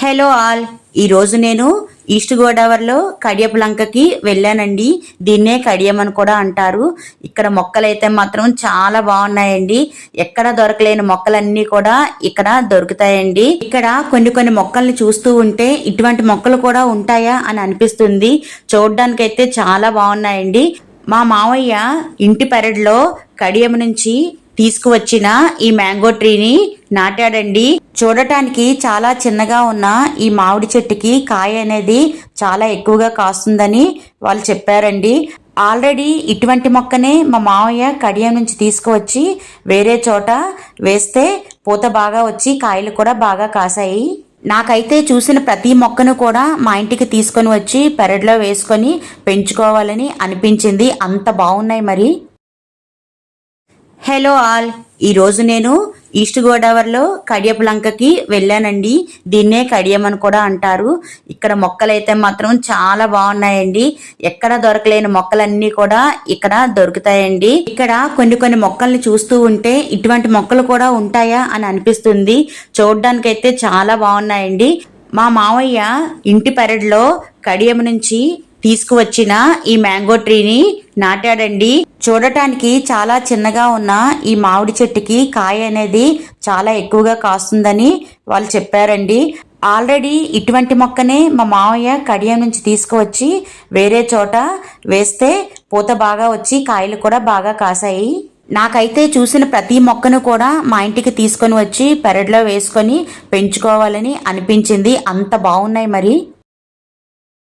Hello all. ఈరోజు నేను east గోదావరిలో కడియపులంకకి వెళ్ళానండి. దీన్నే కడియం అని కూడా అంటారు. ఇక్కడ మొక్కలైతే మాత్రం చాలా బాగున్నాయండి. ఎక్కడ దొరకలేని మొక్కలన్నీ కూడా ఇక్కడ దొరుకుతాయండి. ఇక్కడ కొన్ని మొక్కల్ని చూస్తూ ఉంటే ఇటువంటి మొక్కలు కూడా ఉంటాయా అని అనిపిస్తుంది. చూడడానికైతే చాలా బాగున్నాయండి. మా మావయ్య ఇంటి పెరట్లో కడియం నుంచి తీసుకువచ్చిన ఈ మ్యాంగో ట్రీని నాటాడండి. చూడటానికి చాలా చిన్నగా ఉన్న ఈ మామిడి చెట్టుకి కాయ అనేది చాలా ఎక్కువగా కాస్తుందని వాళ్ళు చెప్పారండి. ఆల్రెడీ ఇటువంటి మొక్కనే మా మావయ్య కడియం నుంచి తీసుకువచ్చి వేరే చోట వేస్తే పూత బాగా వచ్చి కాయలు కూడా బాగా కాసాయి. నాకైతే చూసిన ప్రతి మొక్కను కూడా మా ఇంటికి తీసుకొని వచ్చి పెరట్లో వేసుకొని పెంచుకోవాలని అనిపించింది. అంత బాగున్నాయి మరి. Hello all. ఈరోజు నేను ఈస్ట్ గోదావరిలో కడియపులంకకి వెళ్ళానండి. దీన్నే కడియం అని కూడా అంటారు. ఇక్కడ మొక్కలైతే మాత్రం చాలా బాగున్నాయండి. ఎక్కడ దొరకలేని మొక్కలన్నీ కూడా ఇక్కడ దొరుకుతాయండి. ఇక్కడ కొన్ని మొక్కల్ని చూస్తూ ఉంటే ఇటువంటి మొక్కలు కూడా ఉంటాయా అని అనిపిస్తుంది. చూడడానికైతే చాలా బాగున్నాయండి. మా మావయ్య ఇంటి పెరట్లో కడియం నుంచి తీసుకువచ్చిన ఈ మ్యాంగో ట్రీని నాటాడండి. చూడటానికి చాలా చిన్నగా ఉన్న ఈ మామిడి చెట్టుకి కాయ అనేది చాలా ఎక్కువగా కాస్తుందని వాళ్ళు చెప్పారండి. ఆల్రెడీ ఇటువంటి మొక్కనే మా మావయ్య కడియం నుంచి తీసుకువచ్చి వేరే చోట వేస్తే పూత బాగా వచ్చి కాయలు కూడా బాగా కాసాయి. నాకైతే చూసిన ప్రతి మొక్కను కూడా మా ఇంటికి తీసుకొని వచ్చి పెరట్లో వేసుకొని పెంచుకోవాలని అనిపించింది. అంత బాగున్నాయి మరి.